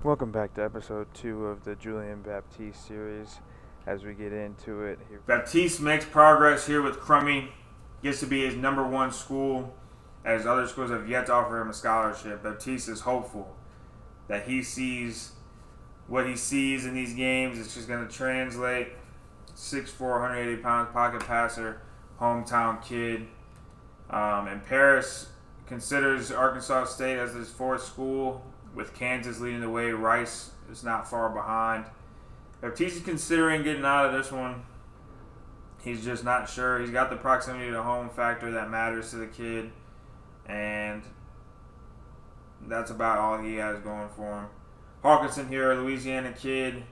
Welcome back to episode 2 of the Julian Baptiste series. As we get into it here, Baptiste makes progress here with Crummy. Gets to be his number one school, as other schools have yet to offer him a scholarship. Baptiste is hopeful that he sees what he sees in these games. It's just going to translate. 6'4", 180 pounds, pocket passer, hometown kid. And Paris considers Arkansas State as his fourth school, with Kansas leading the way. Rice is not far behind. Baptiste is considering getting out of this one. He's just not sure. He's got the proximity to home factor that matters to the kid, and that's about all he has going for him. Hawkinson here, Louisiana kid,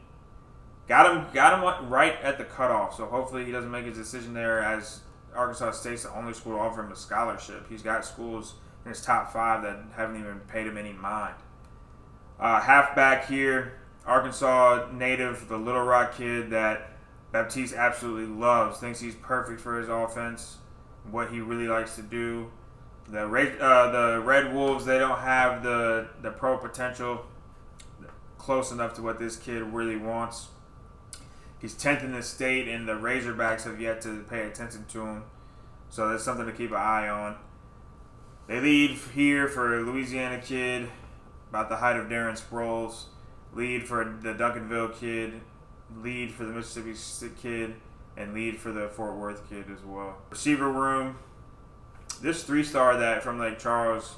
got him right at the cutoff. So hopefully he doesn't make his decision there, as Arkansas State's the only school to offer him a scholarship. He's got schools in his top 5 that haven't even paid him any mind. Halfback here, Arkansas native, the Little Rock kid that Baptiste absolutely loves, thinks he's perfect for his offense, what he really likes to do. The Red Wolves, they don't have the pro potential close enough to what this kid really wants. He's 10th in the state, and the Razorbacks have yet to pay attention to him. So that's something to keep an eye on. They lead here for a Louisiana kid, about the height of Darren Sproles. Lead for the Duncanville kid. Lead for the Mississippi kid. And lead for the Fort Worth kid as well. Receiver room. This 3-star that from Lake Charles,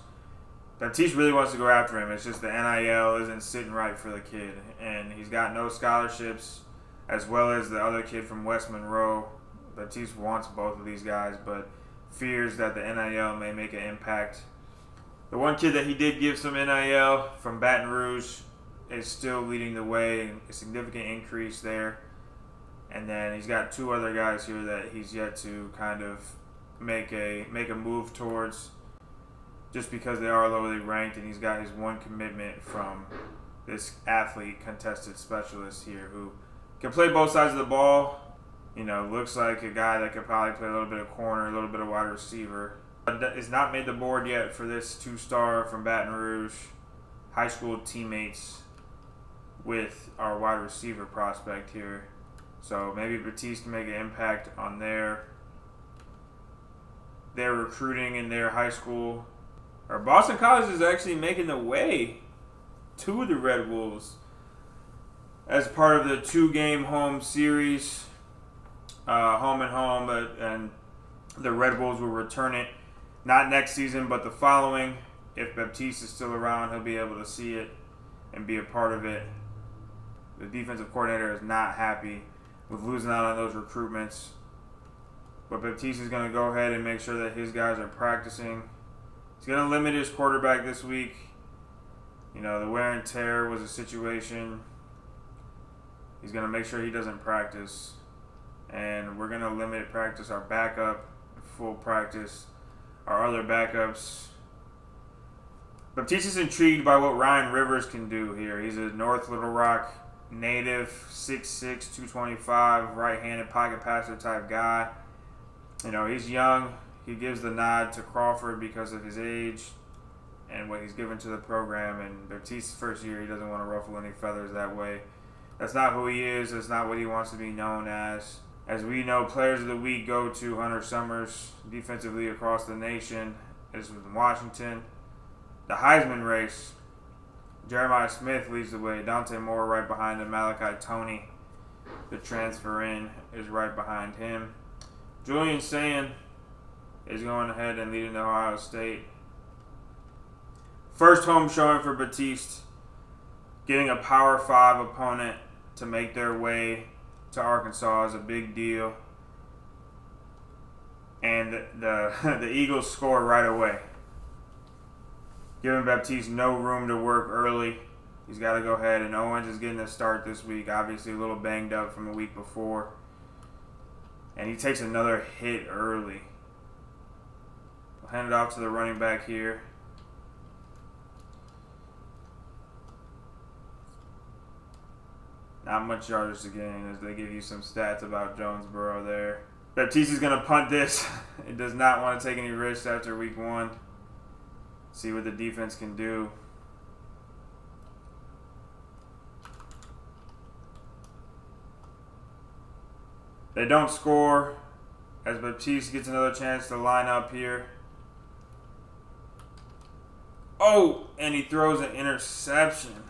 Baptiste really wants to go after him. It's just the NIL isn't sitting right for the kid. And he's got no scholarships, as well as the other kid from West Monroe. Baptiste wants both of these guys, but fears that the NIL may make an impact. The one kid that he did give some NIL from Baton Rouge is still leading the way, a significant increase there. And then he's got 2 other guys here that he's yet to kind of make a move towards, just because they are lowly ranked, and he's got his one commitment from this athlete contested specialist here who can play both sides of the ball. You know, looks like a guy that could probably play a little bit of corner, a little bit of wide receiver. Is not made the board yet for this 2-star from Baton Rouge. High school teammates with our wide receiver prospect here. So maybe Baptiste can make an impact on their recruiting in their high school. Our Boston College is actually making the way to the Red Wolves as part of the 2-game home series. Home and home, and the Red Wolves will return it. Not next season, but the following. If Baptiste is still around, he'll be able to see it and be a part of it. The defensive coordinator is not happy with losing out on those recruitments. But Baptiste is going to go ahead and make sure that his guys are practicing. He's going to limit his quarterback this week. You know, the wear and tear was a situation. He's going to make sure he doesn't practice. And we're going to limit practice our backup, full practice, our other backups. Baptiste is intrigued by what Ryan Rivers can do here. He's a North Little Rock native, 6'6", 225, right-handed pocket passer type guy. You know, he's young. He gives the nod to Crawford because of his age and what he's given to the program. And Baptiste's first year, he doesn't want to ruffle any feathers that way. That's not who he is. That's not what he wants to be known as. As we know, players of the week go to Hunter Summers, defensively across the nation. This was in Washington. The Heisman race, Jeremiah Smith leads the way. Dante Moore right behind him. Malachi Toney, the transfer in, is right behind him. Julian is going ahead and leading Ohio State. First home showing for Baptiste, getting a Power 5 opponent to make their way to Arkansas is a big deal. And the Eagles score right away, giving Baptiste no room to work early. He's got to go ahead, and Owens is getting a start this week, obviously a little banged up from the week before. And he takes another hit early. We'll hand it off to the running back here. Not much yardage to gain as they give you some stats about Jonesboro there. Baptiste is going to punt this. He does not want to take any risks after week 1. See what the defense can do. They don't score as Baptiste gets another chance to line up here. Oh, and he throws an interception.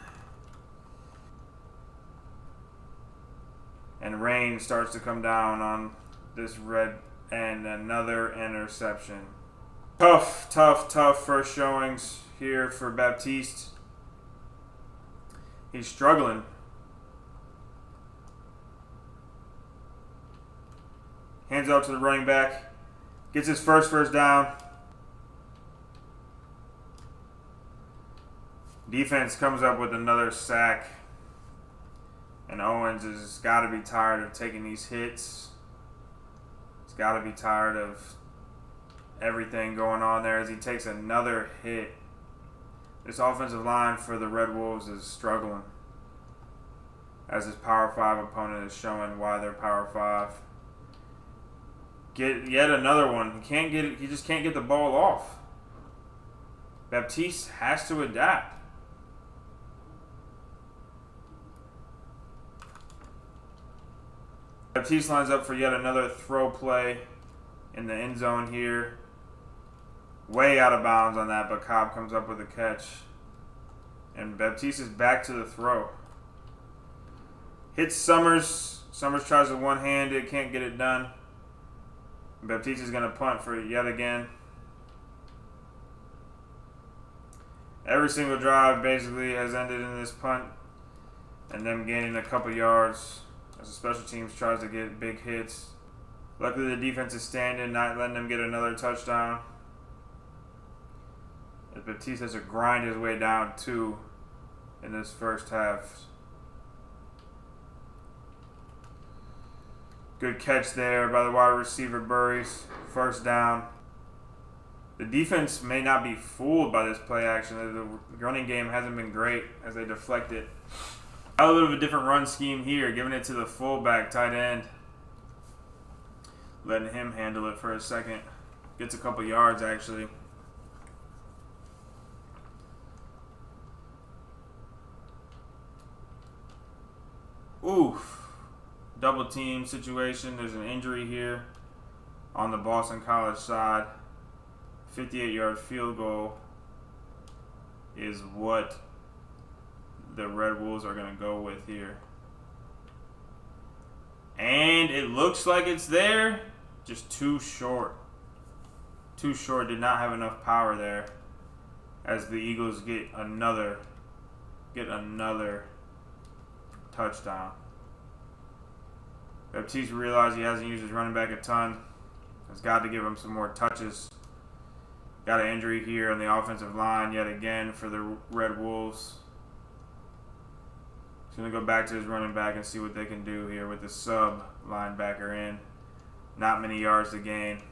And rain starts to come down on this red, and another interception. Tough first showings here for Baptiste. He's struggling. Hands out to the running back. Gets his first down. Defense comes up with another sack. And Owens has got to be tired of taking these hits. He's got to be tired of everything going on there as he takes another hit. This offensive line for the Red Wolves is struggling, as his Power 5 opponent is showing why they're Power 5. Get yet another one. He can't get it. He just can't get the ball off. Baptiste has to adapt. Baptiste lines up for yet another throw play in the end zone here. Way out of bounds on that, but Cobb comes up with a catch. And Baptiste is back to the throw. Hits Summers. Summers tries to one-handed, can't get it done. Baptiste is going to punt for it yet again. Every single drive basically has ended in this punt and them gaining a couple yards as the special teams tries to get big hits. Luckily the defense is standing, not letting them get another touchdown. As Baptiste has to grind his way down 2 in this first half. Good catch there by the wide receiver Burries. First down. The defense may not be fooled by this play action. The running game hasn't been great as they deflect it. A little bit of a different run scheme here, giving it to the fullback tight end. Letting him handle it for a second. Gets a couple yards actually. Oof. Double team situation. There's an injury here on the Boston College side. 58-yard field goal is what the Red Wolves are going to go with here. And it looks like it's there. Just too short. Too short. Did not have enough power there. As the Eagles get another touchdown. Baptiste realized he hasn't used his running back a ton. Has got to give him some more touches. Got an injury here on the offensive line yet again for the Red Wolves. He's going to go back to his running back and see what they can do here with the sub linebacker in. Not many yards to gain.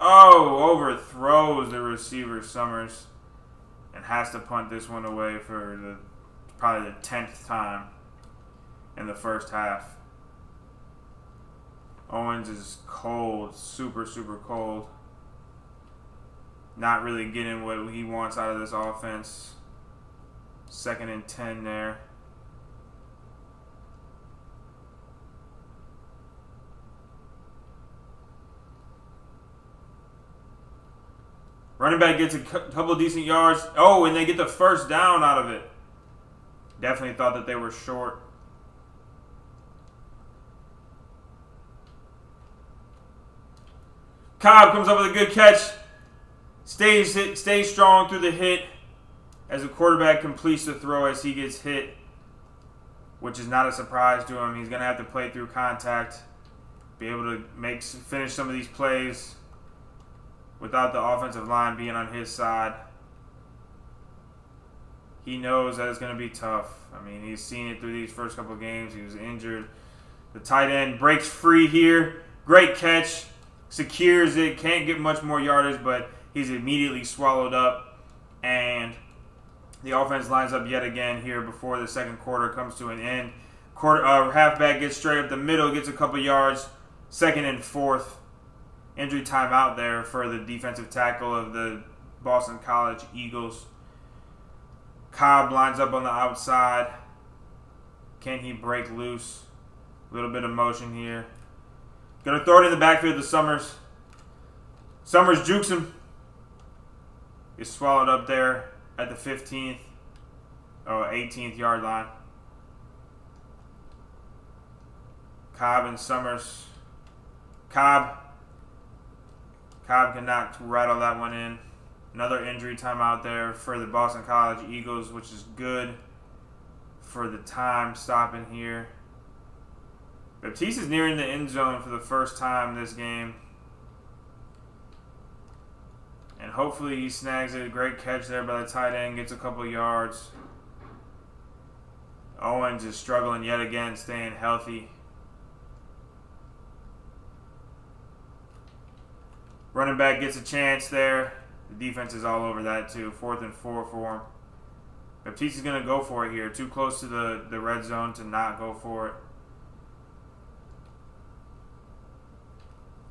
Oh, overthrows the receiver Summers and has to punt this one away for probably the 10th time in the first half. Owens is cold, super cold. Not really getting what he wants out of this offense. 2nd and 10 there. Running back gets a couple of decent yards. Oh, and they get the first down out of it. Definitely thought that they were short. Cobb comes up with a good catch. Stays strong through the hit as the quarterback completes the throw as he gets hit, which is not a surprise to him. He's going to have to play through contact, be able to finish some of these plays without the offensive line being on his side. He knows that it's going to be tough. I mean, he's seen it through these first couple of games. He was injured. The tight end breaks free here. Great catch. Secures it. Can't get much more yardage, but he's immediately swallowed up. And the offense lines up yet again here before the second quarter comes to an end. Halfback gets straight up the middle, gets a couple yards. 2nd and 4th. Injury timeout there for the defensive tackle of the Boston College Eagles. Cobb lines up on the outside. Can he break loose? A little bit of motion here. Going to throw it in the backfield to Summers. Summers jukes him. Is swallowed up there at the 15th or 18th yard line. Cobb and Summers. Cobb cannot rattle that one in. Another injury timeout there for the Boston College Eagles, which is good for the time stopping here. Baptiste is nearing the end zone for the first time this game. And hopefully he snags it. Great catch there by the tight end. Gets a couple yards. Owens is struggling yet again, staying healthy. Running back gets a chance there. The defense is all over that too. 4th and 4 for him. Baptiste is going to go for it here. Too close to the red zone to not go for it.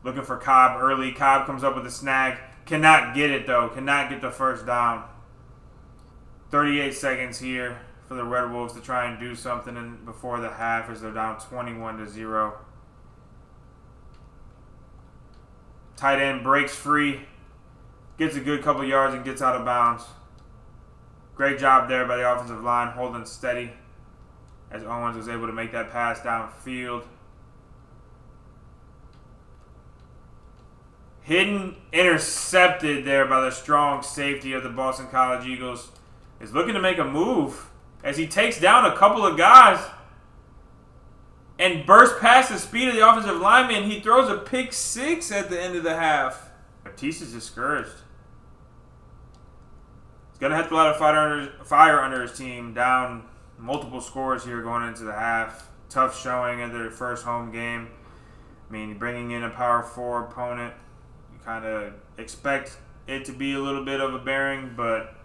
Looking for Cobb early. Cobb comes up with a snag. Cannot get it though. Cannot get the first down. 38 seconds here for the Red Wolves to try and do something before the half as they're down 21-0. Tight end breaks free. Gets a good couple yards and gets out of bounds. Great job there by the offensive line holding steady as Owens was able to make that pass downfield. Hidden, intercepted there by the strong safety of the Boston College Eagles. Is looking to make a move as he takes down a couple of guys and bursts past the speed of the offensive lineman. He throws a pick 6 at the end of the half. Baptiste is discouraged. He's going to have to let a fire under his team. Down multiple scores here going into the half. Tough showing in their first home game. I mean, bringing in a power 4 opponent, you kind of expect it to be a little bit of a bearing, but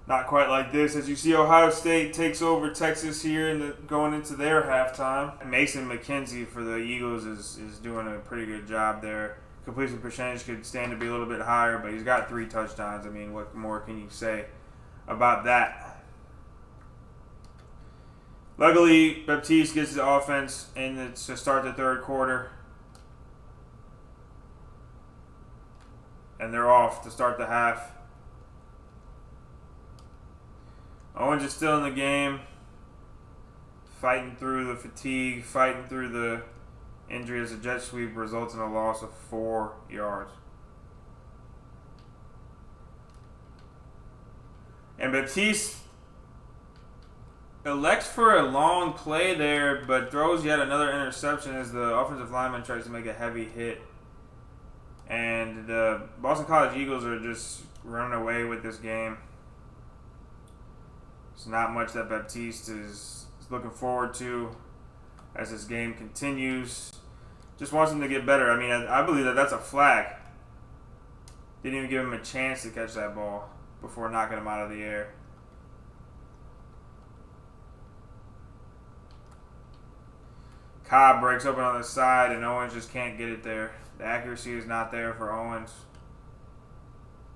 not quite like this. As you see, Ohio State takes over Texas here going into their halftime. Mason McKenzie for the Eagles is doing a pretty good job there. Completion percentage could stand to be a little bit higher, but he's got 3 touchdowns. I mean, what more can you say about that? Luckily, Baptiste gets the offense in to start the third quarter. And they're off to start the half. Owens is still in the game. Fighting through the fatigue, fighting through the injury as a jet sweep results in a loss of 4 yards. And Baptiste elects for a long play there, but throws yet another interception as the offensive lineman tries to make a heavy hit. And the Boston College Eagles are just running away with this game. It's not much that Baptiste is looking forward to as this game continues. Just wants him to get better. I mean, I believe that's a flag. Didn't even give him a chance to catch that ball before knocking him out of the air. Cobb breaks open on the side, and Owens just can't get it there. The accuracy is not there for Owens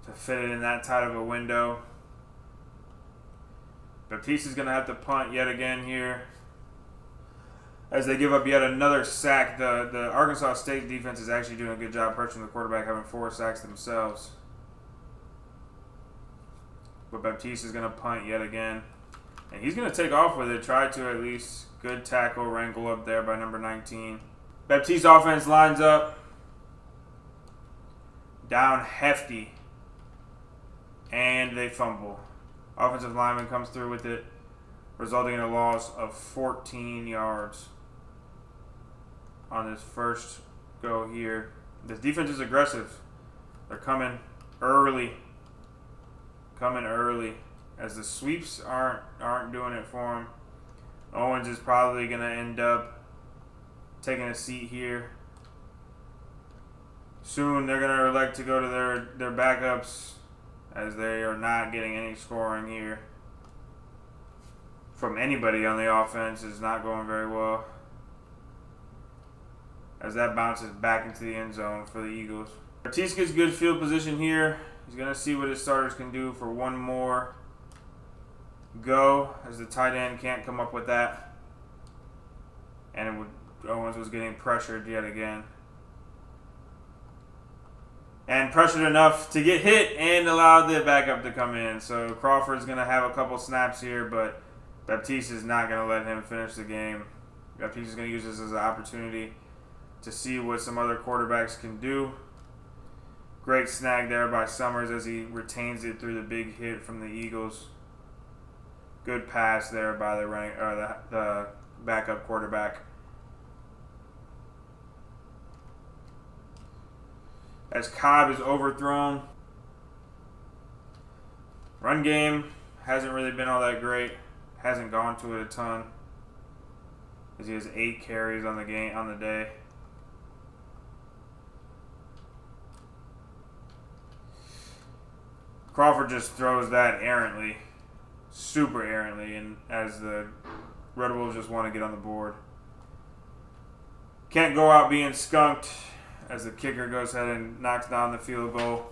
to fit it in that tight of a window. Baptiste is going to have to punt yet again here as they give up yet another sack. The Arkansas State defense is actually doing a good job pressuring the quarterback, having 4 sacks themselves. But Baptiste is going to punt yet again. And he's going to take off with it, try to at least. Good tackle, wrangle up there by number 19. Baptiste offense lines up. Down hefty. And they fumble. Offensive lineman comes through with it, resulting in a loss of 14 yards on this first go here. This defense is aggressive. They're coming early. As the sweeps aren't doing it for them. Owens is probably going to end up taking a seat here. Soon they're going to elect to go to their backups as they are not getting any scoring here. From anybody on the offense is not going very well. As that bounces back into the end zone for the Eagles. Baptiste gets good field position here. He's going to see what his starters can do for one more go, as the tight end can't come up with that. And Owens was getting pressured yet again. And pressured enough to get hit and allowed the backup to come in. So Crawford's going to have a couple snaps here, but Baptiste is not going to let him finish the game. Baptiste is going to use this as an opportunity to see what some other quarterbacks can do. Great snag there by Summers as he retains it through the big hit from the Eagles. Good pass there by the backup quarterback. As Cobb is overthrown. Run game hasn't really been all that great. Hasn't gone to it a ton. As he has 8 carries on the day. Crawford just throws that errantly. Super errantly, and as the Red Wolves just want to get on the board. Can't go out being skunked as the kicker goes ahead and knocks down the field goal.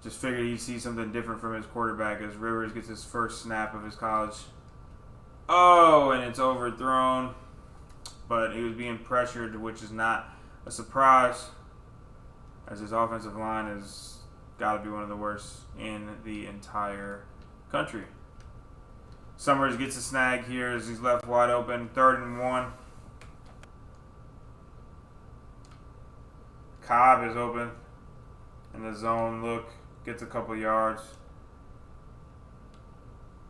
Just figured he'd see something different from his quarterback as Rivers gets his first snap of his college. Oh, and it's overthrown. But he was being pressured, which is not a surprise, as his offensive line has got to be one of the worst in the entire country. Summers gets a snag here as he's left wide open. 3rd and 1. Cobb is open in the zone look. Gets a couple yards.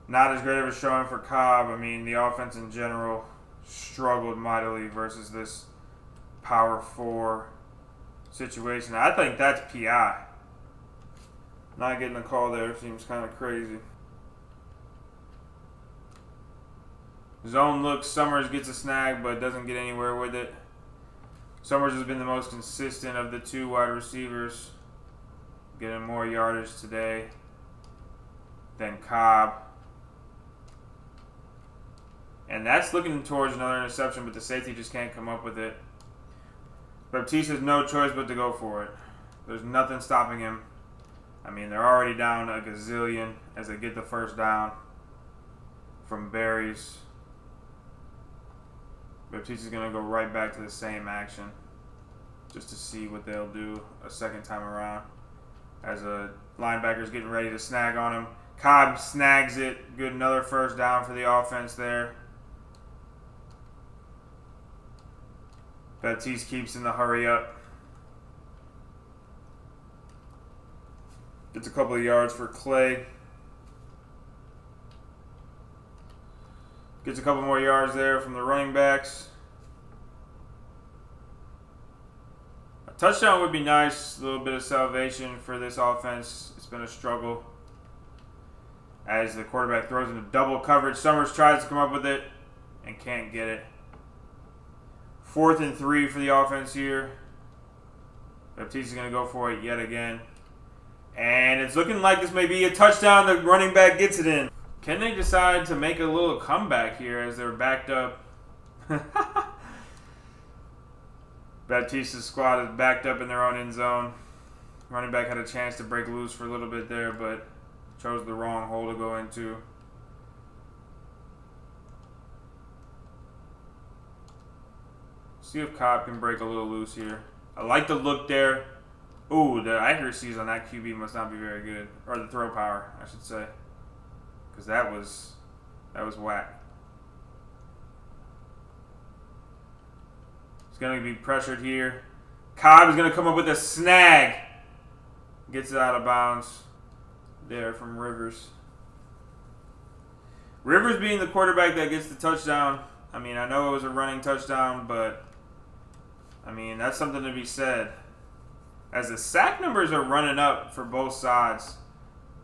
Not as great of a showing for Cobb. I mean, the offense in general struggled mightily versus this power 4 situation. I think that's PI. Not getting a call there seems kind of crazy. Zone look, Summers gets a snag but doesn't get anywhere with it. Summers has been the most consistent of the 2 wide receivers, getting more yardage today than Cobb. And that's looking towards another interception, but the safety just can't come up with it. Baptiste has no choice but to go for it. There's nothing stopping him. I mean, they're already down a gazillion as they get the first down from Berries. Baptiste is going to go right back to the same action just to see what they'll do a second time around. As a linebacker's getting ready to snag on him. Cobb snags it. Good, another first down for the offense there. Baptiste keeps in the hurry up. Gets a couple of yards for Clay. Gets a couple more yards there from the running backs. A touchdown would be nice. A little bit of salvation for this offense. It's been a struggle. As the quarterback throws into double coverage. Summers tries to come up with it and can't get it. 4th and 3 for the offense here. Baptiste is going to go for it yet again. And it's looking like this may be a touchdown. The running back gets it in. Can they decide to make a little comeback here as they're backed up? Baptiste's squad is backed up in their own end zone. Running back had a chance to break loose for a little bit there, but chose the wrong hole to go into. See if Cobb can break a little loose here. I like the look there. Ooh, the accuracies on that QB must not be very good. Or the throw power, I should say. Because that was whack. He's going to be pressured here. Cobb is going to come up with a snag. Gets it out of bounds there from Rivers. Rivers being the quarterback that gets the touchdown. I mean, I know it was a running touchdown, but I mean, that's something to be said. As the sack numbers are running up for both sides,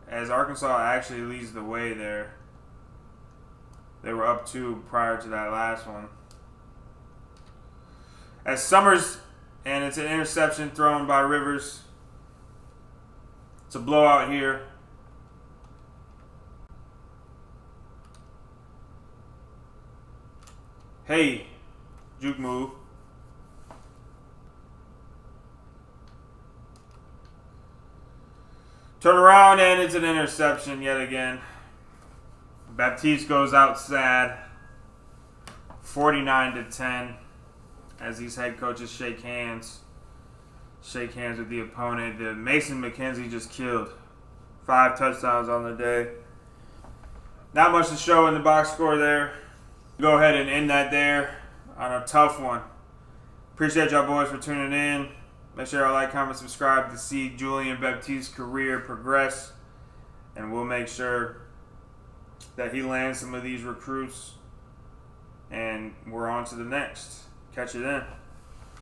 as Arkansas actually leads the way there. They were up 2 prior to that last one. As Summers, and it's an interception thrown by Rivers. It's a blowout here. Hey, juke move. Turn around and it's an interception yet again. Baptiste goes out sad, 49-10, as these head coaches shake hands with the opponent. The Mason McKenzie just killed. 5 touchdowns on the day. Not much to show in the box score there. Go ahead and end that there on a tough one. Appreciate y'all boys for tuning in. Make sure y'all like, comment, subscribe to see Julian Baptiste's career progress. And we'll make sure that he lands some of these recruits. And we're on to the next. Catch you then.